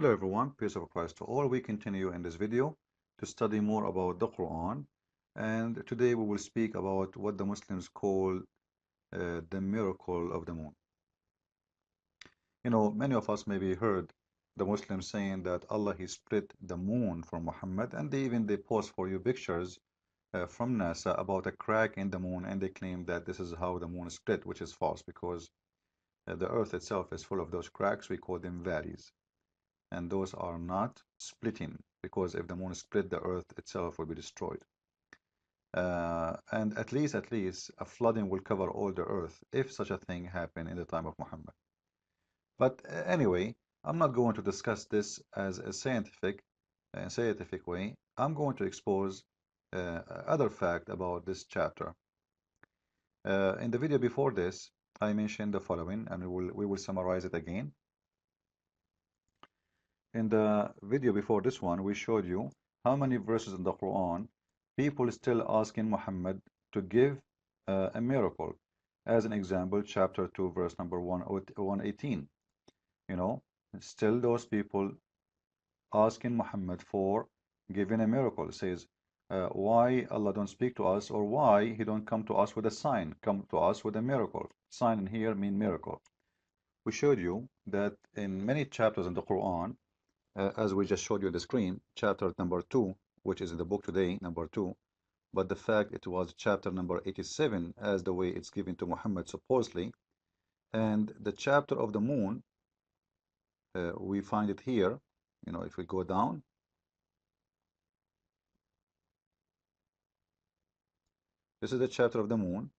Hello everyone, peace of Christ to all. We continue in this video to study more about the Quran, and today we will speak about what the Muslims call the miracle of the moon. You know, many of us maybe heard the Muslims saying that Allah He split the moon from Muhammad, and they post for you pictures from NASA about a crack in the moon, and they claim that this is how the moon is split, which is false because the Earth itself is full of those cracks. We call them valleys. And those are not splitting, because if the moon split, the earth itself will be destroyed. And at least a flooding will cover all the earth if such a thing happened in the time of Muhammad. But anyway, I'm not going to discuss this as a scientific way. I'm going to expose other fact about this chapter. In the video before this, I mentioned the following, and we will summarize it again. In the video before this one, we showed you how many verses in the Quran people still asking Muhammad to give a miracle. As an example, chapter 2, verse number 118. You know, still those people asking Muhammad for giving a miracle. It says, why Allah don't speak to us, or why He don't come to us with a sign, come to us with a miracle. Sign in here mean miracle. We showed you that in many chapters in the Quran, as we just showed you on the screen, chapter number 2, which is in the book today, number 2, but the fact it was chapter number 87 as the way it's given to Muhammad supposedly, and the chapter of the moon, we find it here, you know, if we go down, this is the chapter of the moon.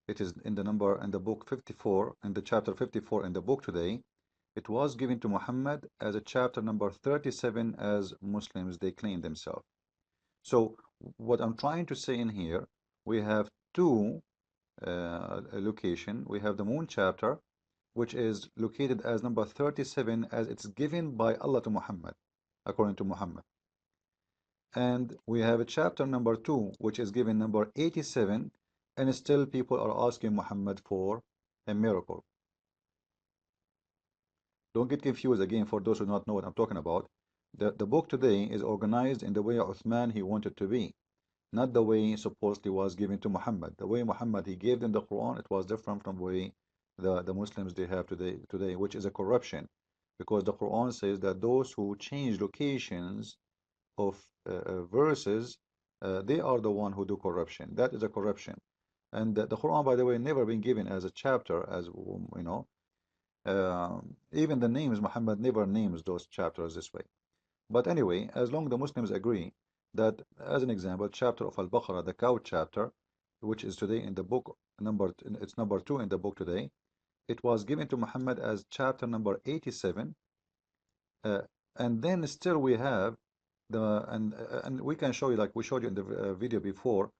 It is in the book 54, in the chapter 54 in the book today. It was given to Muhammad as a chapter number 37 as Muslims they claim themselves. So what I'm trying to say in here, we have two location. We have the moon chapter, which is located as number 37 as it's given by Allah to Muhammad, according to Muhammad. And we have a chapter number 2, which is given number 87, and still people are asking Muhammad for a miracle. Don't get confused again for those who do not know what I'm talking about. The book today is organized in the way Uthman he wanted to be, not the way supposedly was given to Muhammad. The way Muhammad he gave them the Quran, it was different from the way the Muslims they have today, which is a corruption, because the Quran says that those who change locations of verses, they are the one who do corruption. That is a corruption. And the Quran, by the way, never been given as a chapter, as you know. Even the names, Muhammad never names those chapters this way. But anyway, as long as the Muslims agree that, as an example, chapter of Al-Baqarah, the cow chapter, which is today in the book it's number 2 in the book today, it was given to Muhammad as chapter number 87, and then still we have and we can show you, like we showed you in the video before,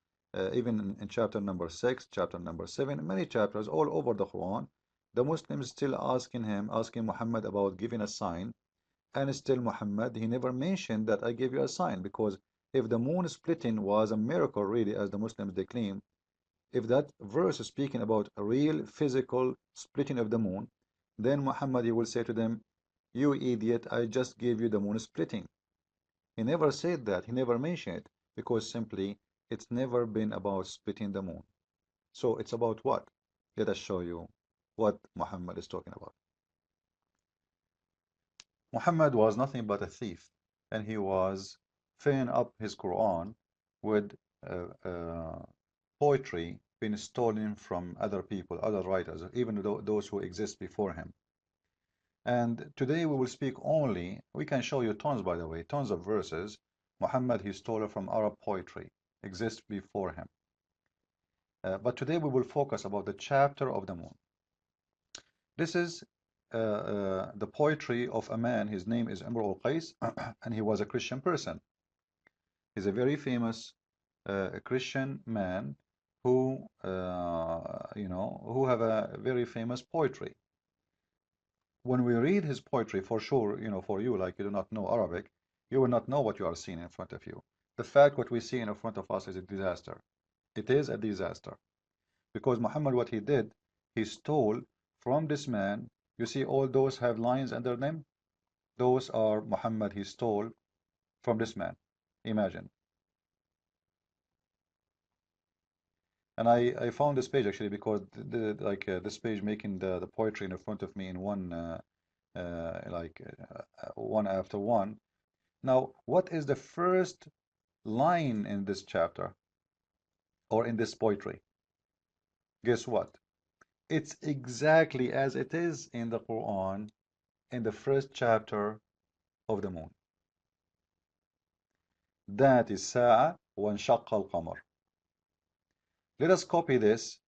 even in chapter number 6, chapter number 7, many chapters all over the Quran, the Muslims still asking Muhammad about giving a sign, and still Muhammad, he never mentioned that I gave you a sign, because if the moon splitting was a miracle really, as the Muslims they claim, if that verse is speaking about a real physical splitting of the moon, then Muhammad, he will say to them, you idiot, I just gave you the moon splitting. He never said that, he never mentioned it, because simply it's never been about splitting the moon. So it's about what? Let us show you what Muhammad is talking about. Muhammad was nothing but a thief, and he was filling up his Quran with poetry being stolen from other people, other writers, even those who exist before him. And today we will speak only, we can show you tons, by the way, tons of verses Muhammad he stole from Arab poetry, exist before him. But today we will focus about the chapter of the moon. This is the poetry of a man. His name is Imr al-Qais, and he was a Christian person. He's a very famous Christian man who, you know, who have a very famous poetry. When we read his poetry, for sure, you know, for you, like you do not know Arabic, you will not know what you are seeing in front of you. The fact what we see in front of us is a disaster. It is a disaster. Because Muhammad, what he did, he stole from this man. You see all those have lines under them? Those are Muhammad he stole from this man. Imagine. And I found this page actually because this page making the poetry in front of me in one one after one. Now, what is the first line in this chapter or in this poetry? Guess what? It's exactly as it is in the Quran in the first chapter of the moon. That is Sa'a وانشق القمر. Let us copy this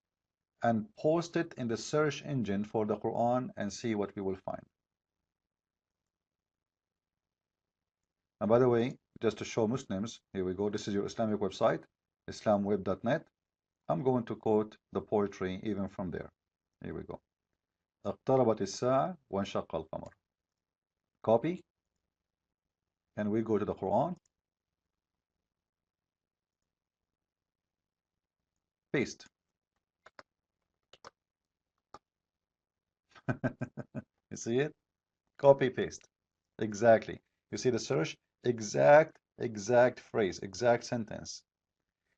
and post it in the search engine for the Quran and see what we will find. And by the way, just to show Muslims, here we go. This is your Islamic website, islamweb.net. I'm going to quote the poetry even from there. Here we go. اقتربت الساعة وانشق القمر. Copy. And we go to the Quran. Paste. You see it? Copy, paste. Exactly. You see the search? Exact phrase, exact sentence.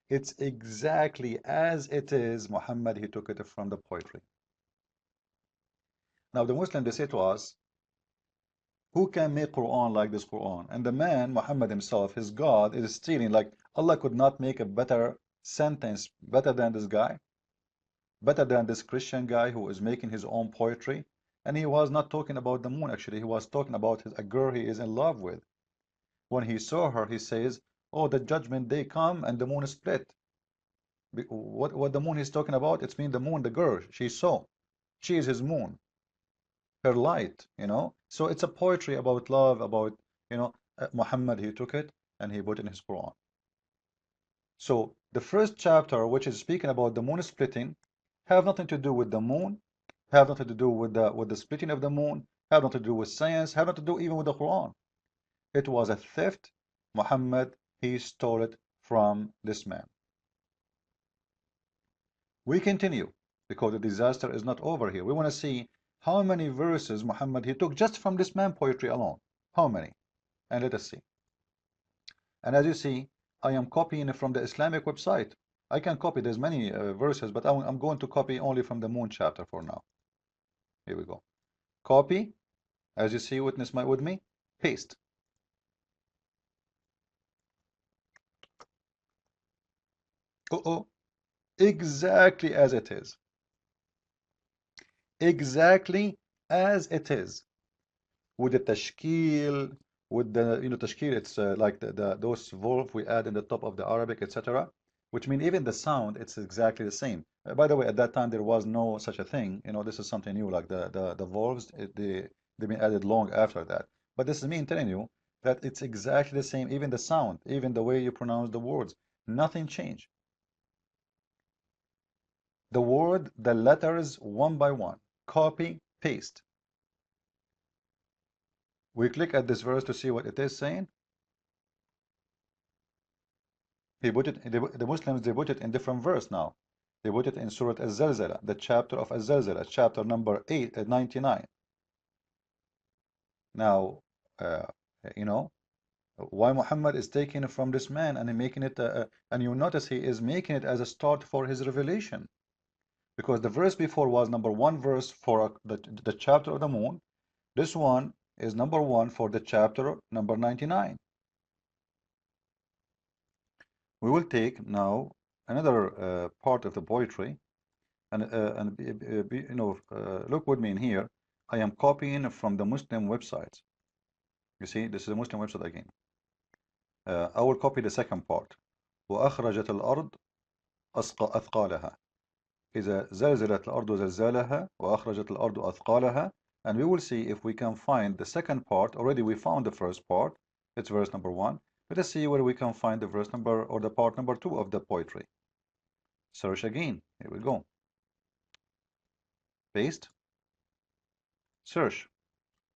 It's exactly as it is Muhammad, he took it from the poetry. Now the Muslim, they say to us, who can make Quran like this Quran? And the man, Muhammad himself, his God, is stealing. Like Allah could not make a better sentence, better than this guy, better than this Christian guy who is making his own poetry. And he was not talking about the moon, actually. He was talking about a girl he is in love with. When he saw her, he says, oh, the judgment day come and the moon is split. What the moon he's talking about? It's mean the moon, the girl she saw. She is his moon, her light, you know. So it's a poetry about love, about, you know, Muhammad, he took it and he put it in his Quran. So the first chapter, which is speaking about the moon splitting, have nothing to do with the moon, have nothing to do with the splitting of the moon, have nothing to do with science, have nothing to do even with the Quran. It was a theft. Muhammad, he stole it from this man. We continue because the disaster is not over here. We want to see how many verses Muhammad he took just from this man poetry alone. How many? And let us see. And as you see, I am copying it from the Islamic website. I can copy, there's many verses, but I'm going to copy only from the moon chapter for now. Here we go. Copy, as you see, witness with me, paste. Uh-oh, exactly as it is. Exactly as it is. With the tashkil, with the, you know, tashkil, it's like those volf we add in the top of the Arabic, etc. Which mean even the sound, it's exactly the same. By the way, at that time there was no such a thing. You know, this is something new, like the volves, they've been added long after that. But this is me telling you that it's exactly the same, even the sound, even the way you pronounce the words, nothing changed. The word, the letters, one by one, copy, paste. We click at this verse to see what it is saying. He put it, the Muslims, they put it in different verse now. They put it in Surah Az-Zalzala, the chapter of Az-Zalzala, chapter number 99. Now, you know, why Muhammad is taking it from this man and making it, and you notice he is making it as a start for his revelation. Because the verse before was number 1 verse for the chapter of the moon. This one is number 1 for the chapter number 99. We will take now another part of the poetry, and you know, look with me in here. I am copying from the Muslim website. You see, this is a Muslim website again. I will copy the second part. وأخرجت الأرض أثقالها. إذا زلزلت الأرض زلزالها وأخرجت الأرض أثقالها. And we will see if we can find the second part. Already we found the first part. It's verse number 1. Let us see where we can find the verse number or the part number 2 of the poetry. Search again. Here we go. Paste. Search.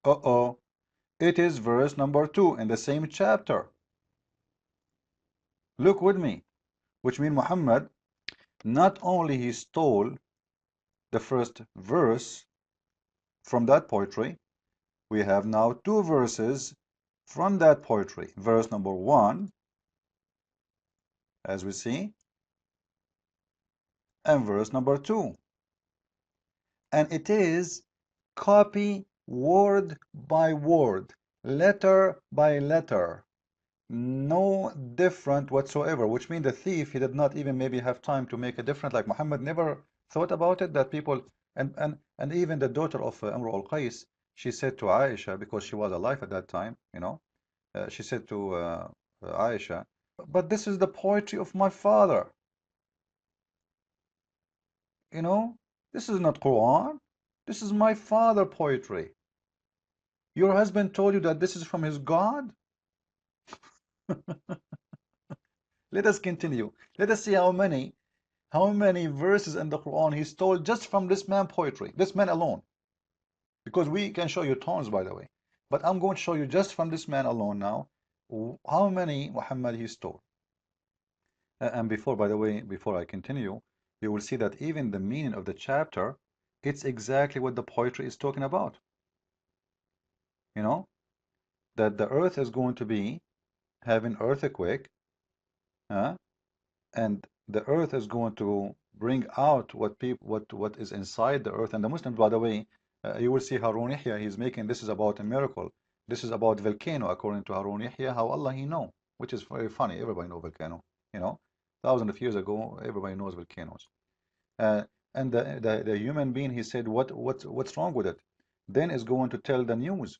Uh-oh. It is verse number 2 in the same chapter. Look with me. Which means Muhammad, not only he stole the first verse from that poetry, we have now two verses from that poetry. Verse number 1, as we see, and verse number 2. And it is copy word by word, letter by letter. No different whatsoever, which means the thief, he did not even maybe have time to make a difference. Like Muhammad never thought about it, that people, and even the daughter of Amr al-Qais, she said to Aisha, because she was alive at that time, you know, she said to Aisha, but this is the poetry of my father, you know, this is not Quran, this is my father poetry. Your husband told you that this is from his God? Let us continue. Let us see how many verses in the Quran he stole just from this man poetry, this man alone. Because we can show you tons, by the way. But I'm going to show you just from this man alone now, how many Muhammad he stole. And before, by the way, before I continue, you will see that even the meaning of the chapter, it's exactly what the poetry is talking about. You know, that the earth is going to be having earthquake, and the earth is going to bring out what is inside the earth. And the Muslims, by the way, you will see Harun Yahya, he's making this is about a miracle. This is about volcano, according to Harun Yahya, how Allah he know, which is very funny. Everybody know volcano, you know, thousands of years ago, everybody knows volcanoes. And the human being, he said, what's wrong with it? Then is going to tell the news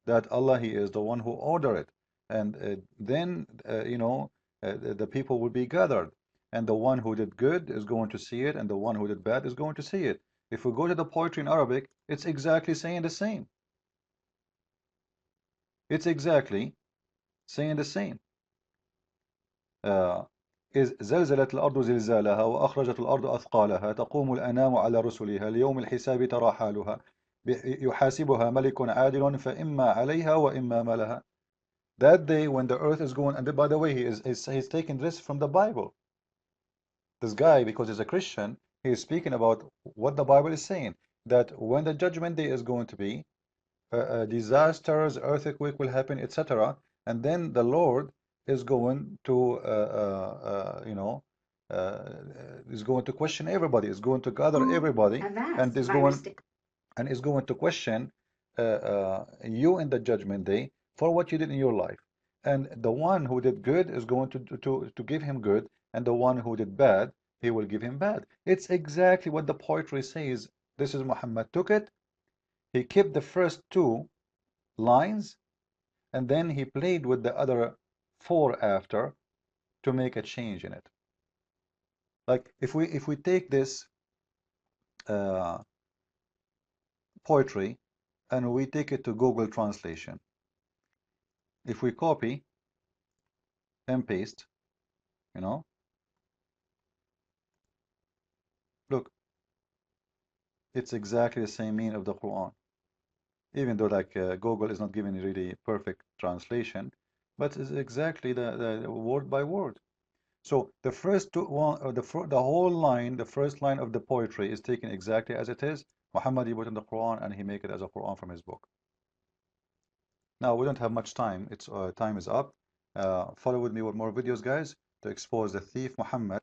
that Allah, he is the one who ordered it. And then, you know, the people will be gathered. And the one who did good is going to see it, and the one who did bad is going to see it. If we go to the poetry in Arabic, it's exactly saying the same. It's exactly saying the same. إذ زلزلت الأرض زلزالها وأخرجت الأرض أثقالها تقوم الأنام على رسلها ليوم الحساب ترى حالها يحاسبها ملك عادل فإما عليها وإما ما لها. That day when the earth is going, and by the way, he's taking this from the Bible. This guy, because he's a Christian, he is speaking about what the Bible is saying, that when the judgment day is going to be, disasters, earthquake will happen, etc. And then the Lord is going to, you know, is going to question everybody, is going to gather everybody, and is going to question you in the judgment day for what you did in your life. And the one who did good is going to give him good, and the one who did bad, he will give him bad. It's exactly what the poetry says. This is Muhammad took it, he kept the first two lines, and then he played with the other four after to make a change in it. Like if we take this poetry and we take it to Google Translation, if we copy and paste, you know, look, it's exactly the same meaning of the Quran. Even though like Google is not giving really perfect translation, but it's exactly the word by word. So the first two, the whole line, the first line of the poetry is taken exactly as it is. Muhammad, he put in the Quran and he make it as a Quran from his book. Now we don't have much time. It's time is up. Follow with me with more videos, guys, to expose the thief Muhammad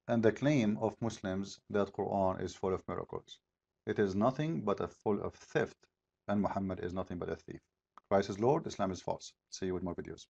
and the claim of Muslims that Quran is full of miracles. It is nothing but full of theft, and Muhammad is nothing but a thief. Christ is Lord, Islam is false. See you with more videos.